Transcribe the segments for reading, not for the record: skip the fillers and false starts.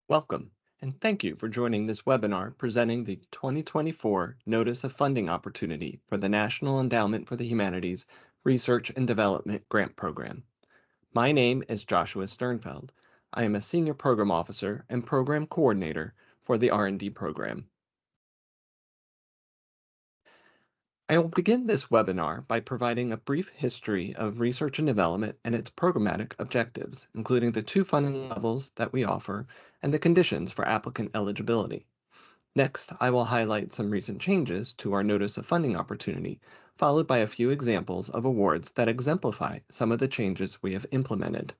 Welcome, and thank you for joining this webinar presenting the 2024 Notice of Funding Opportunity for the National Endowment for the Humanities Research and Development Grant Program. My name is Joshua Sternfeld. I am a Senior Program Officer and Program Coordinator for the R&D program. I will begin this webinar by providing a brief history of research and development and its programmatic objectives, including the two funding levels that we offer and the conditions for applicant eligibility. Next, I will highlight some recent changes to our Notice of Funding opportunity, followed by a few examples of awards that exemplify some of the changes we have implemented.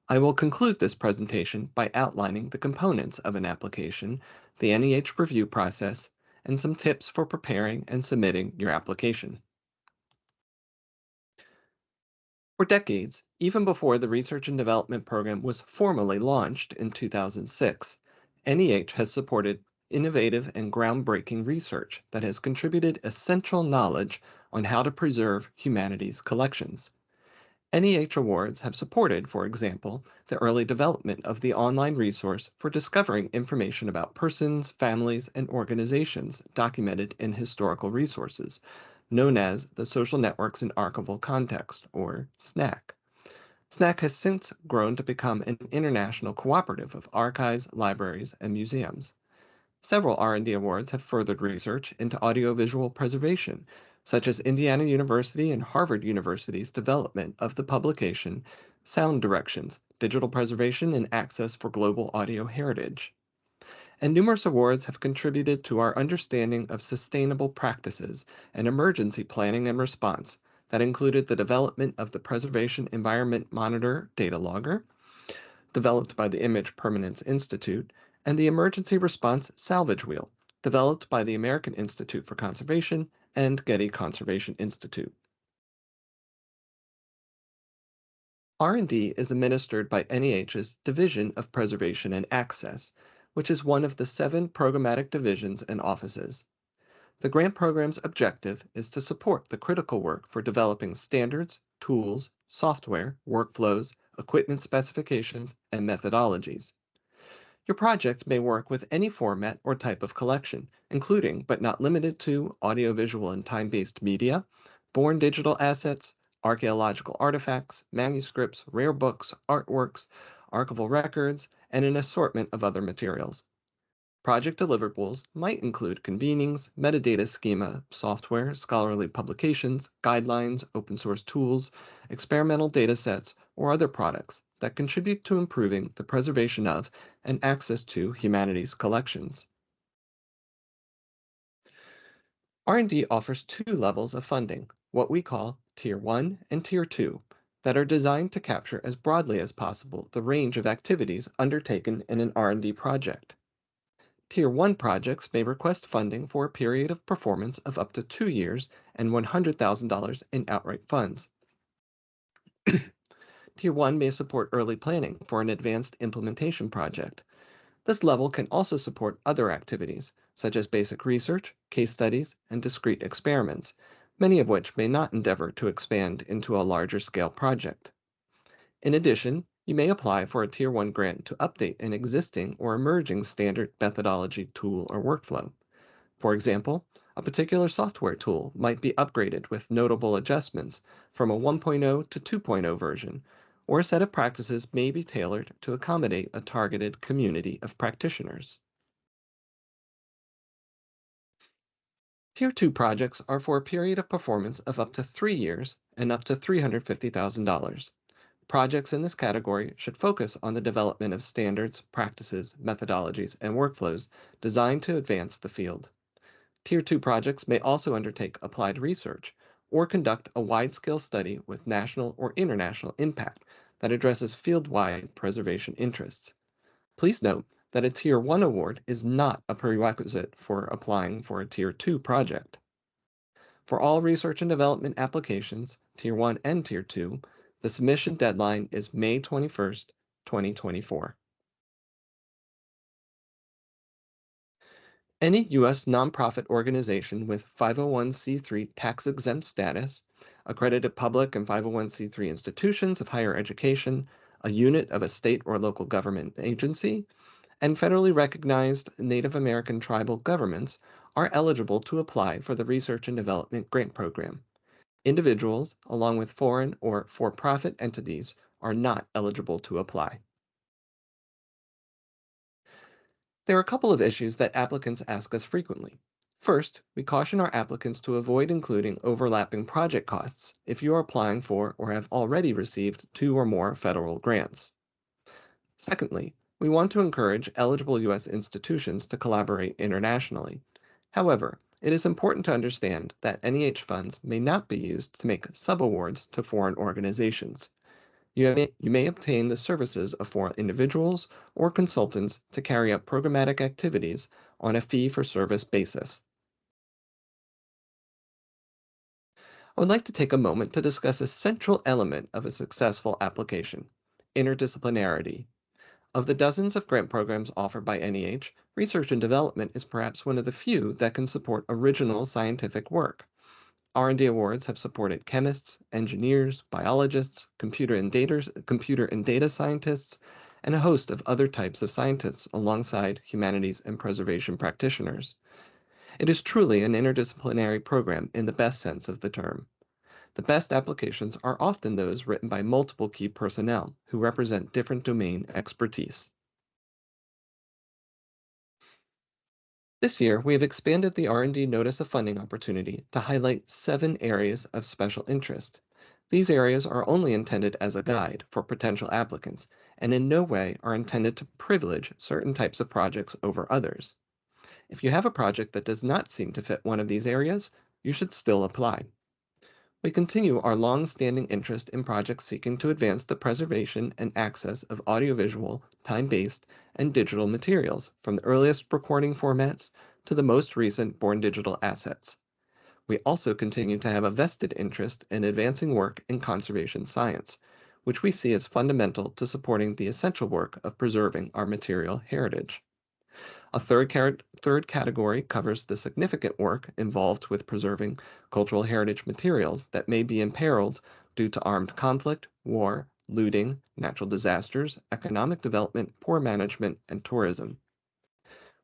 I will conclude this presentation by outlining the components of an application, the NEH review process, and some tips for preparing and submitting your application. For decades, even before the Research and Development Program was formally launched in 2006, NEH has supported innovative and groundbreaking research that has contributed essential knowledge on how to preserve humanities collections. NEH awards have supported, for example, the early development of the online resource for discovering information about persons, families, and organizations documented in historical resources, known as the Social Networks in Archival Context, or SNAC. SNAC has since grown to become an international cooperative of archives, libraries, and museums. Several R&D awards have furthered research into audiovisual preservation, such as Indiana University and Harvard University's development of the publication Sound Directions, Digital Preservation and Access for Global Audio Heritage. And numerous awards have contributed to our understanding of sustainable practices and emergency planning and response that included the development of the Preservation Environment Monitor data logger, developed by the Image Permanence Institute, and the Emergency Response Salvage Wheel, developed by the American Institute for Conservation and Getty Conservation Institute. R&D is administered by NEH's Division of Preservation and Access, which is one of the 7 programmatic divisions and offices. The grant program's objective is to support the critical work for developing standards, tools, software, workflows, equipment specifications, and methodologies. Your project may work with any format or type of collection, including but not limited to audiovisual and time-based media, born digital assets, archaeological artifacts, manuscripts, rare books, artworks, archival records, and an assortment of other materials. Project deliverables might include convenings, metadata schema, software, scholarly publications, guidelines, open source tools, experimental datasets, or other products that contribute to improving the preservation of and access to humanities collections. R&D offers 2 levels of funding, what we call Tier 1 and Tier 2, that are designed to capture as broadly as possible the range of activities undertaken in an R&D project. Tier 1 projects may request funding for a period of performance of up to 2 years and $100,000 in outright funds. Tier 1 may support early planning for an advanced implementation project. This level can also support other activities, such as basic research, case studies, and discrete experiments, many of which may not endeavor to expand into a larger scale project. In addition, you may apply for a Tier 1 grant to update an existing or emerging standard methodology, tool, or workflow. For example, a particular software tool might be upgraded with notable adjustments from a 1.0 to 2.0 version, or a set of practices may be tailored to accommodate a targeted community of practitioners. Tier 2 projects are for a period of performance of up to 3 years and up to $350,000. Projects in this category should focus on the development of standards, practices, methodologies, and workflows designed to advance the field. Tier 2 projects may also undertake applied research or conduct a wide-scale study with national or international impact that addresses field-wide preservation interests. Please note that a Tier 1 award is not a prerequisite for applying for a Tier 2 project. For all research and development applications, Tier 1 and Tier 2, the submission deadline is May 21st, 2024. Any U.S. nonprofit organization with 501c3 tax-exempt status, accredited public and 501c3 institutions of higher education, a unit of a state or local government agency, And federally recognized Native American tribal governments are eligible to apply for the Research and Development Grant Program. Individuals, along with foreign or for-profit entities, are not eligible to apply. There are a couple of issues that applicants ask us frequently. First, we caution our applicants to avoid including overlapping project costs if you are applying for or have already received 2 or more federal grants. Secondly, we want to encourage eligible U.S. institutions to collaborate internationally. However, it is important to understand that NEH funds may not be used to make subawards to foreign organizations. You may obtain the services of foreign individuals or consultants to carry out programmatic activities on a fee-for-service basis. I would like to take a moment to discuss a central element of a successful application: interdisciplinarity. Of the dozens of grant programs offered by NEH, research and development is perhaps one of the few that can support original scientific work. R&D awards have supported chemists, engineers, biologists, computer and data scientists, and a host of other types of scientists alongside humanities and preservation practitioners. It is truly an interdisciplinary program in the best sense of the term. The best applications are often those written by multiple key personnel who represent different domain expertise. This year, we have expanded the R&D Notice of Funding opportunity to highlight 7 areas of special interest. These areas are only intended as a guide for potential applicants and in no way are intended to privilege certain types of projects over others. If you have a project that does not seem to fit one of these areas, you should still apply. We continue our long-standing interest in projects seeking to advance the preservation and access of audiovisual, time-based, and digital materials, from the earliest recording formats to the most recent born digital assets. We also continue to have a vested interest in advancing work in conservation science, which we see as fundamental to supporting the essential work of preserving our material heritage. A third category covers the significant work involved with preserving cultural heritage materials that may be imperiled due to armed conflict, war, looting, natural disasters, economic development, poor management, and tourism.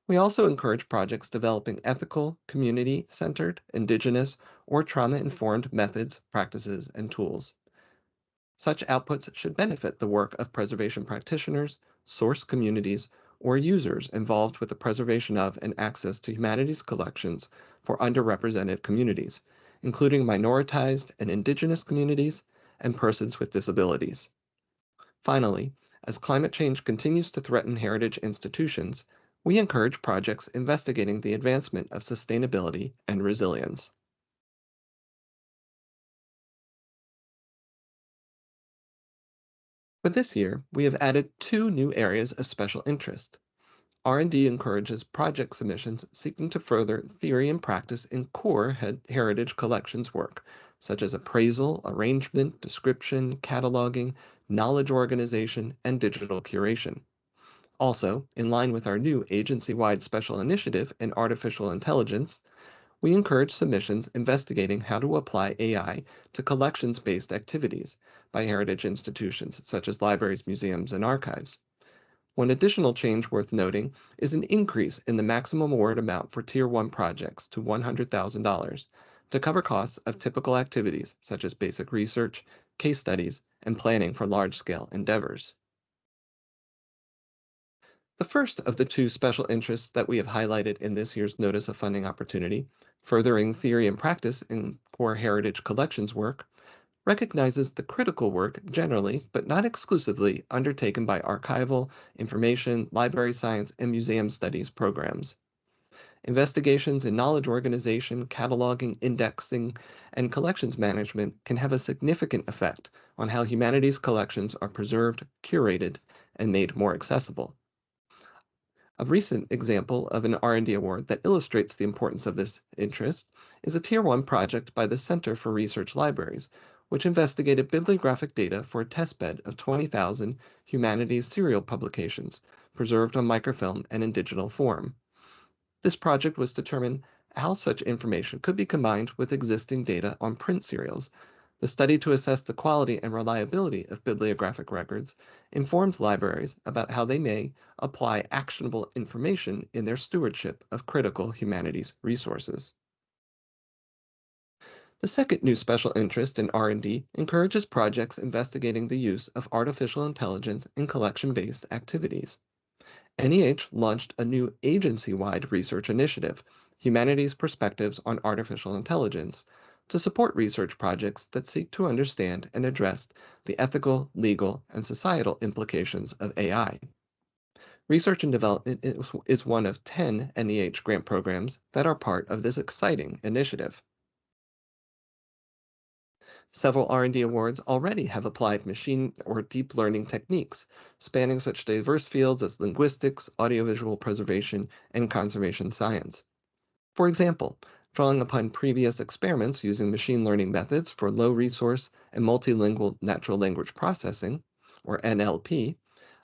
We also encourage projects developing ethical, community-centered, indigenous, or trauma-informed methods, practices, and tools. Such outputs should benefit the work of preservation practitioners, source communities, or users involved with the preservation of and access to humanities collections for underrepresented communities, including minoritized and indigenous communities and persons with disabilities. Finally, as climate change continues to threaten heritage institutions, we encourage projects investigating the advancement of sustainability and resilience. For this year, we have added 2 new areas of special interest. R&D encourages project submissions seeking to further theory and practice in core heritage collections work, such as appraisal, arrangement, description, cataloging, knowledge organization, and digital curation. Also, in line with our new agency-wide special initiative in artificial intelligence, we encourage submissions investigating how to apply AI to collections-based activities by heritage institutions such as libraries, museums, and archives. One additional change worth noting is an increase in the maximum award amount for Tier 1 projects to $100,000 to cover costs of typical activities such as basic research, case studies, and planning for large-scale endeavors. The first of the 2 special interests that we have highlighted in this year's Notice of Funding opportunity, furthering theory and practice in core heritage collections work, recognizes the critical work generally, but not exclusively, undertaken by archival, information, library science, and museum studies programs. Investigations in knowledge organization, cataloging, indexing, and collections management can have a significant effect on how humanities collections are preserved, curated, and made more accessible. A recent example of an R&D award that illustrates the importance of this interest is a Tier 1 project by the Center for Research Libraries, which investigated bibliographic data for a testbed of 20,000 humanities serial publications preserved on microfilm and in digital form. This project was to determine how such information could be combined with existing data on print serials The study to assess the quality and reliability of bibliographic records informs libraries about how they may apply actionable information in their stewardship of critical humanities resources. The second new special interest in R&D encourages projects investigating the use of artificial intelligence in collection-based activities. NEH launched a new agency-wide research initiative, Humanities Perspectives on Artificial Intelligence, to support research projects that seek to understand and address the ethical, legal, and societal implications of AI. Research and development is one of 10 NEH grant programs that are part of this exciting initiative. Several R&D awards already have applied machine or deep learning techniques, spanning such diverse fields as linguistics, audiovisual preservation, and conservation science. For example, drawing upon previous experiments using machine learning methods for low resource and multilingual natural language processing, or NLP,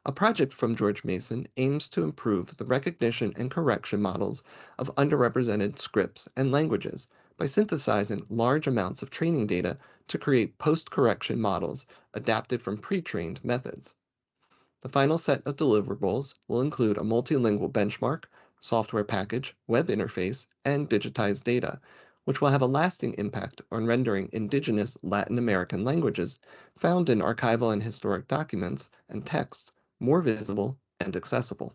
a project from George Mason aims to improve the recognition and correction models of underrepresented scripts and languages by synthesizing large amounts of training data to create post-correction models adapted from pre-trained methods. The final set of deliverables will include a multilingual benchmark, software package, web interface, and digitized data, which will have a lasting impact on rendering indigenous Latin American languages found in archival and historic documents and texts more visible and accessible.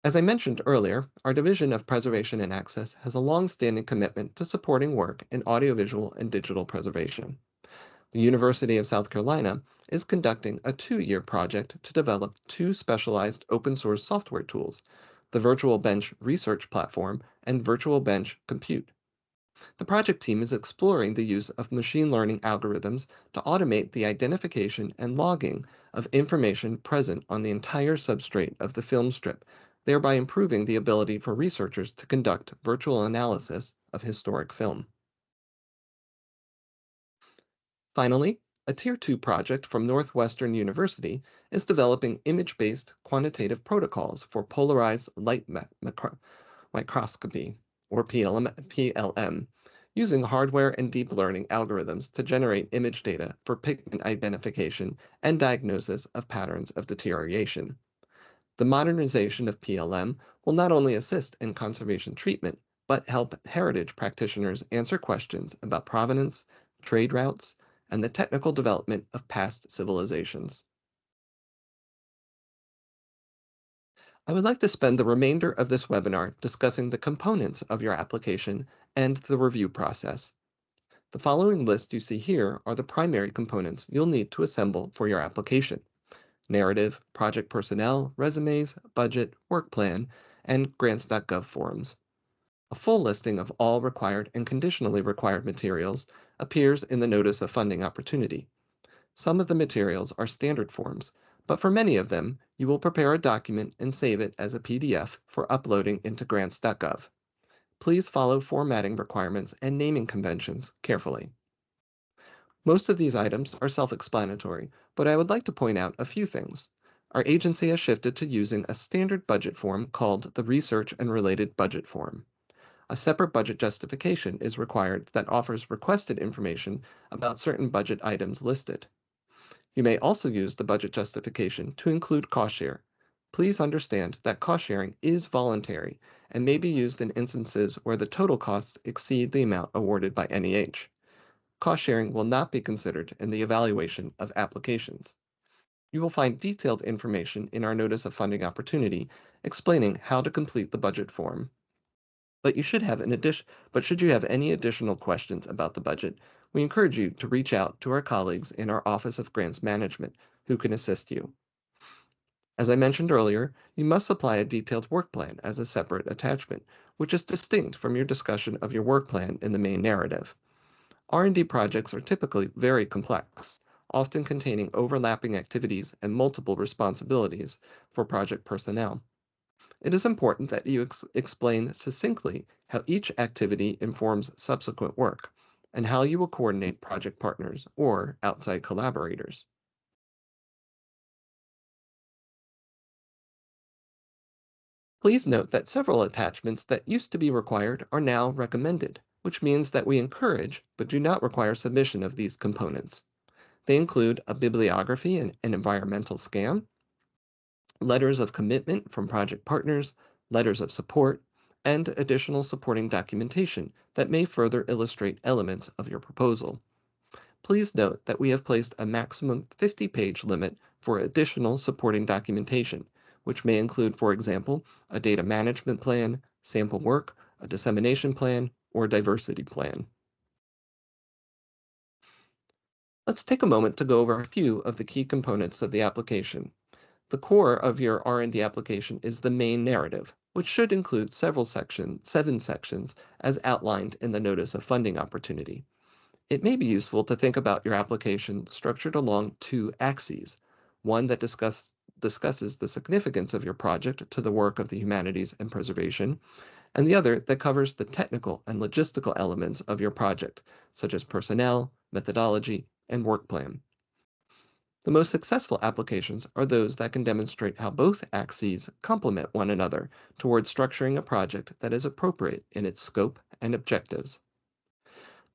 As I mentioned earlier, our Division of Preservation and Access has a long-standing commitment to supporting work in audiovisual and digital preservation. The University of South Carolina is conducting a 2-year project to develop 2 specialized open-source software tools, the Virtual Bench Research Platform and Virtual Bench Compute. The project team is exploring the use of machine learning algorithms to automate the identification and logging of information present on the entire substrate of the film strip, thereby improving the ability for researchers to conduct virtual analysis of historic film. Finally, a Tier 2 project from Northwestern University is developing image-based quantitative protocols for polarized light microscopy, or PLM, using hardware and deep learning algorithms to generate image data for pigment identification and diagnosis of patterns of deterioration. The modernization of PLM will not only assist in conservation treatment, but help heritage practitioners answer questions about provenance, trade routes, and the technical development of past civilizations. I would like to spend the remainder of this webinar discussing the components of your application and the review process. The following list you see here are the primary components you'll need to assemble for your application: narrative, project personnel, resumes, budget, work plan, and grants.gov forms. A full listing of all required and conditionally required materials appears in the Notice of Funding Opportunity. Some of the materials are standard forms, but for many of them, you will prepare a document and save it as a PDF for uploading into grants.gov. Please follow formatting requirements and naming conventions carefully. Most of these items are self-explanatory, but I would like to point out a few things. Our agency has shifted to using a standard budget form called the Research and Related Budget Form. A separate budget justification is required that offers requested information about certain budget items listed. You may also use the budget justification to include cost share. Please understand that cost sharing is voluntary and may be used in instances where the total costs exceed the amount awarded by NEH. Cost sharing will not be considered in the evaluation of applications. You will find detailed information in our Notice of Funding Opportunity explaining how to complete the budget form. But should you have any additional questions about the budget, we encourage you to reach out to our colleagues in our Office of Grants Management who can assist you. As I mentioned earlier, you must supply a detailed work plan as a separate attachment, which is distinct from your discussion of your work plan in the main narrative. R&D projects are typically very complex, often containing overlapping activities and multiple responsibilities for project personnel. It is important that you explain succinctly how each activity informs subsequent work, and how you will coordinate project partners or outside collaborators. Please note that several attachments that used to be required are now recommended, which means that we encourage but do not require submission of these components. They include a bibliography and an environmental scan, letters of commitment from project partners, letters of support, and additional supporting documentation that may further illustrate elements of your proposal. Please note that we have placed a maximum 50-page limit for additional supporting documentation, which may include, for example, a data management plan, sample work, a dissemination plan, or diversity plan. Let's take a moment to go over a few of the key components of the application. The core of your R&D application is the main narrative, which should include seven sections as outlined in the Notice of Funding Opportunity. It may be useful to think about your application structured along two axes, one that discusses the significance of your project to the work of the humanities and preservation, and the other that covers the technical and logistical elements of your project, such as personnel, methodology, and work plan. The most successful applications are those that can demonstrate how both axes complement one another towards structuring a project that is appropriate in its scope and objectives.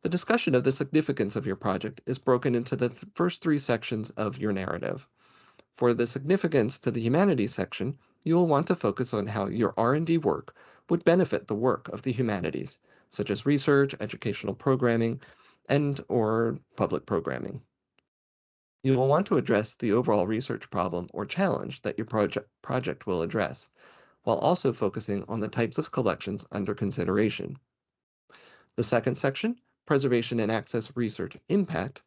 The discussion of the significance of your project is broken into the first three sections of your narrative. For the significance to the humanities section, you will want to focus on how your R&D work would benefit the work of the humanities, such as research, educational programming, and/or public programming. You will want to address the overall research problem or challenge that your project will address, while also focusing on the types of collections under consideration. The second section, Preservation and Access Research Impact,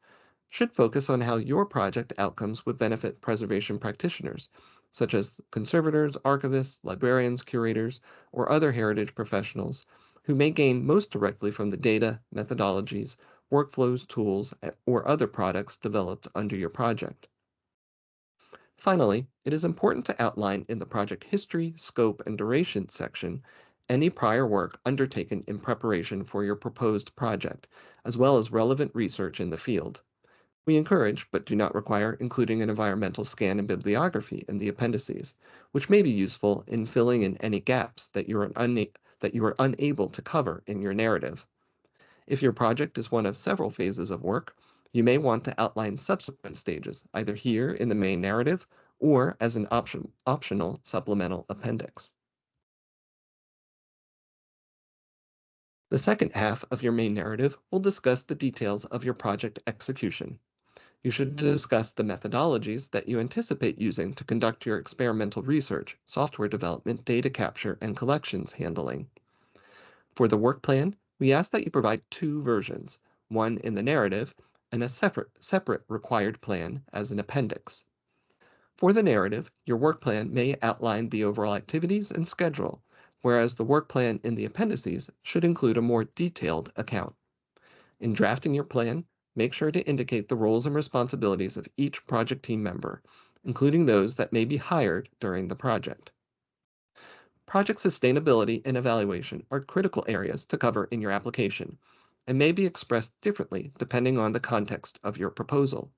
should focus on how your project outcomes would benefit preservation practitioners, such as conservators, archivists, librarians, curators, or other heritage professionals who may gain most directly from the data, methodologies, workflows, tools, or other products developed under your project. Finally, it is important to outline in the project history, scope, and duration section any prior work undertaken in preparation for your proposed project, as well as relevant research in the field. We encourage, but do not require, including an environmental scan and bibliography in the appendices, which may be useful in filling in any gaps that you are unable to cover in your narrative. If your project is one of several phases of work, you may want to outline subsequent stages, either here in the main narrative or as an optional supplemental appendix. The second half of your main narrative will discuss the details of your project execution. You should discuss the methodologies that you anticipate using to conduct your experimental research, software development, data capture, and collections handling. For the work plan, we ask that you provide two versions, one in the narrative and a separate required plan as an appendix. For the narrative, your work plan may outline the overall activities and schedule, whereas the work plan in the appendices should include a more detailed account. In drafting your plan, make sure to indicate the roles and responsibilities of each project team member, including those that may be hired during the project. Project sustainability and evaluation are critical areas to cover in your application and may be expressed differently depending on the context of your proposal.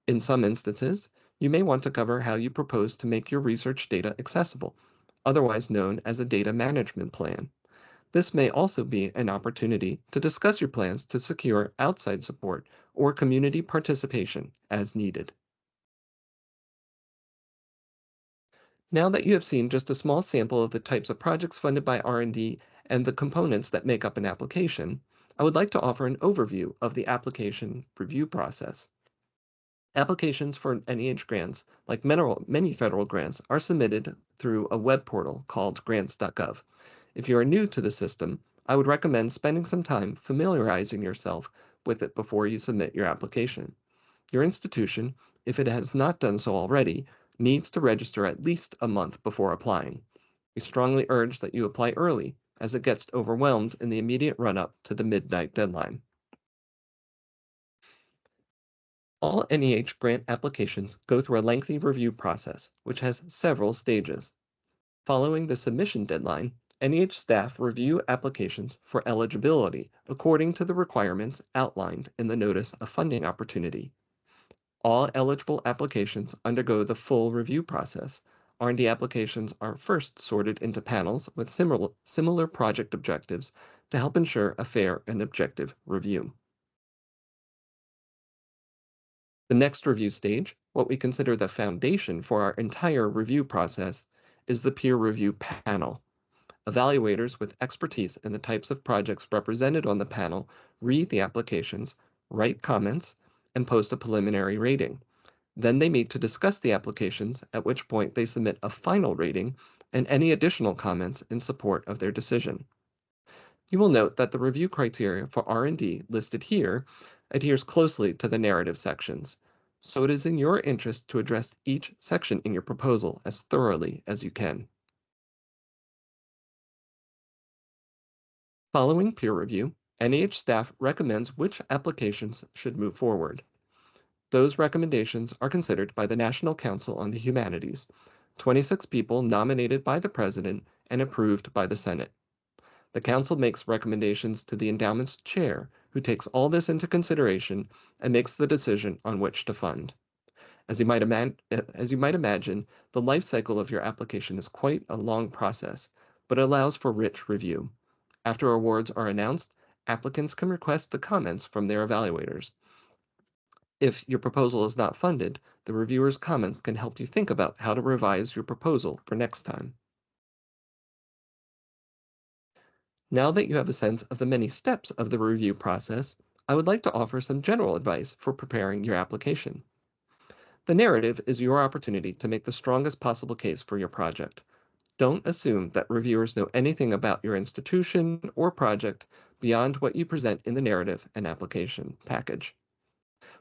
In some instances, you may want to cover how you propose to make your research data accessible, otherwise known as a data management plan. This may also be an opportunity to discuss your plans to secure outside support or community participation as needed. Now that you have seen just a small sample of the types of projects funded by R&D and the components that make up an application, I would like to offer an overview of the application review process. Applications for NEH grants, like many federal grants, are submitted through a web portal called grants.gov. If you are new to the system, I would recommend spending some time familiarizing yourself with it before you submit your application. Your institution, if it has not done so already, needs to register at least a month before applying. We strongly urge that you apply early, as it gets overwhelmed in the immediate run-up to the midnight deadline. All NEH grant applications go through a lengthy review process, which has several stages. Following the submission deadline, NEH staff review applications for eligibility according to the requirements outlined in the Notice of Funding Opportunity. All eligible applications undergo the full review process, R&D applications are first sorted into panels with similar project objectives to help ensure a fair and objective review. The next review stage, what we consider the foundation for our entire review process, is the peer review panel. Evaluators with expertise in the types of projects represented on the panel read the applications, write comments, and post a preliminary rating. Then they meet to discuss the applications, at which point they submit a final rating and any additional comments in support of their decision. You will note that the review criteria for R&D listed here adheres closely to the narrative sections, so it is in your interest to address each section in your proposal as thoroughly as you can. Following peer review, NIH staff recommends which applications should move forward. Those recommendations are considered by the National Council on the Humanities, 26 people nominated by the President and approved by the Senate. The Council makes recommendations to the endowment's chair, who takes all this into consideration and makes the decision on which to fund. As you might imagine, the life cycle of your application is quite a long process, but it allows for rich review. After awards are announced, applicants can request the comments from their evaluators. If your proposal is not funded, the reviewer's comments can help you think about how to revise your proposal for next time. Now that you have a sense of the many steps of the review process, I would like to offer some general advice for preparing your application. The narrative is your opportunity to make the strongest possible case for your project. Don't assume that reviewers know anything about your institution or project beyond what you present in the narrative and application package.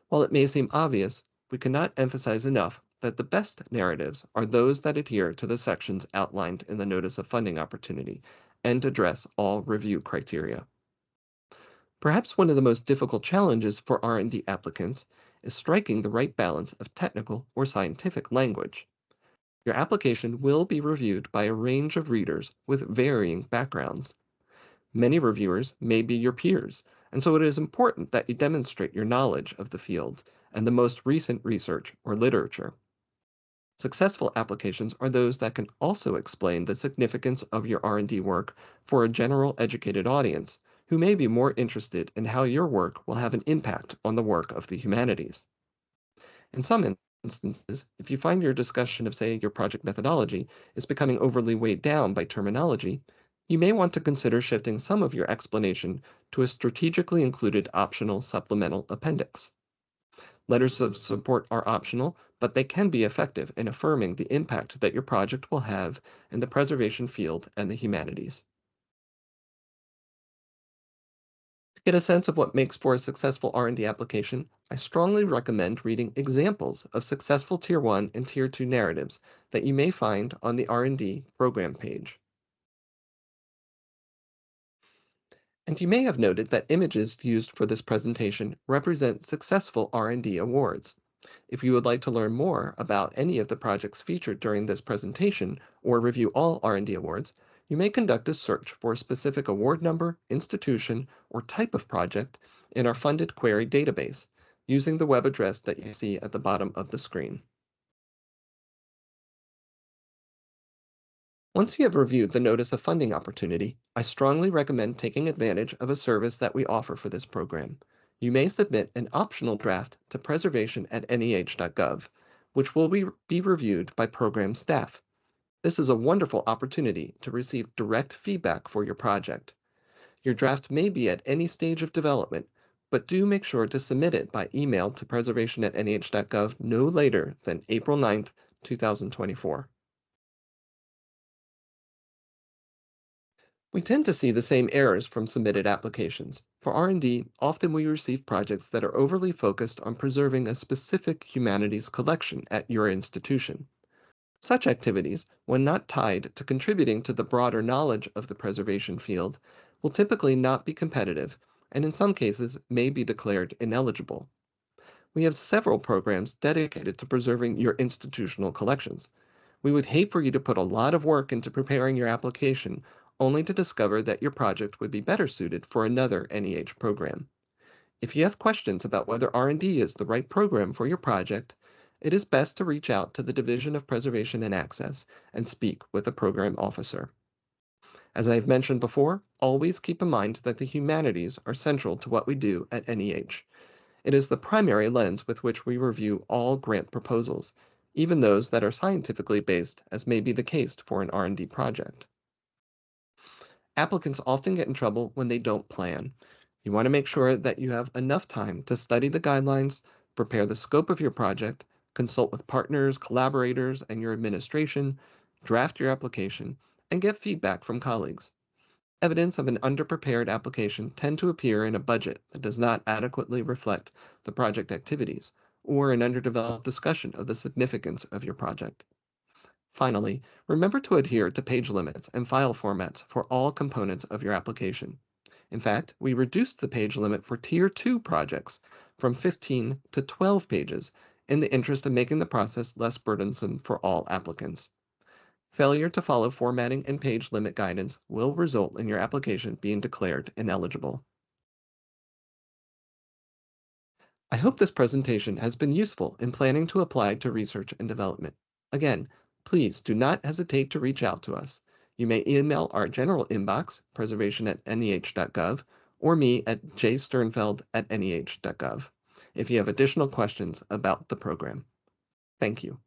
While it may seem obvious, we cannot emphasize enough that the best narratives are those that adhere to the sections outlined in the Notice of Funding Opportunity and address all review criteria. Perhaps one of the most difficult challenges for R&D applicants is striking the right balance of technical or scientific language. Your application will be reviewed by a range of readers with varying backgrounds. Many reviewers may be your peers, and so it is important that you demonstrate your knowledge of the field and the most recent research or literature. Successful applications are those that can also explain the significance of your R&D work for a general educated audience who may be more interested in how your work will have an impact on the work of the humanities. In some instances, if you find your discussion of, say, your project methodology is becoming overly weighed down by terminology, you may want to consider shifting some of your explanation to a strategically included optional supplemental appendix. Letters of support are optional, but they can be effective in affirming the impact that your project will have in the preservation field and the humanities. To get a sense of what makes for a successful R&D application, I strongly recommend reading examples of successful Tier 1 and Tier 2 narratives that you may find on the R&D program page. And you may have noted that images used for this presentation represent successful R&D awards. If you would like to learn more about any of the projects featured during this presentation or review all R&D awards, you may conduct a search for a specific award number, institution, or type of project in our funded query database using the web address that you see at the bottom of the screen. Once you have reviewed the Notice of Funding Opportunity, I strongly recommend taking advantage of a service that we offer for this program. You may submit an optional draft to preservation@nih.gov, which will be reviewed by program staff. This is a wonderful opportunity to receive direct feedback for your project. Your draft may be at any stage of development, but do make sure to submit it by email to preservation@nih.gov no later than April 9th, 2024. We tend to see the same errors from submitted applications. For R&D, often we receive projects that are overly focused on preserving a specific humanities collection at your institution. Such activities, when not tied to contributing to the broader knowledge of the preservation field, will typically not be competitive and in some cases may be declared ineligible. We have several programs dedicated to preserving your institutional collections. We would hate for you to put a lot of work into preparing your application only to discover that your project would be better suited for another NEH program. If you have questions about whether R&D is the right program for your project, it is best to reach out to the Division of Preservation and Access and speak with a program officer. As I have mentioned before, always keep in mind that the humanities are central to what we do at NEH. It is the primary lens with which we review all grant proposals, even those that are scientifically based, as may be the case for an R&D project. Applicants often get in trouble when they don't plan. You want to make sure that you have enough time to study the guidelines, prepare the scope of your project, consult with partners, collaborators, and your administration, draft your application, and get feedback from colleagues. Evidence of an underprepared application tend to appear in a budget that does not adequately reflect the project activities or an underdeveloped discussion of the significance of your project. Finally, remember to adhere to page limits and file formats for all components of your application. In fact, we reduced the page limit for Tier 2 projects from 15 to 12 pages in the interest of making the process less burdensome for all applicants. Failure to follow formatting and page limit guidance will result in your application being declared ineligible. I hope this presentation has been useful in planning to apply to research and development. Again, please do not hesitate to reach out to us. You may email our general inbox, preservation@neh.gov, or me at jsternfeld@neh.gov if you have additional questions about the program. Thank you.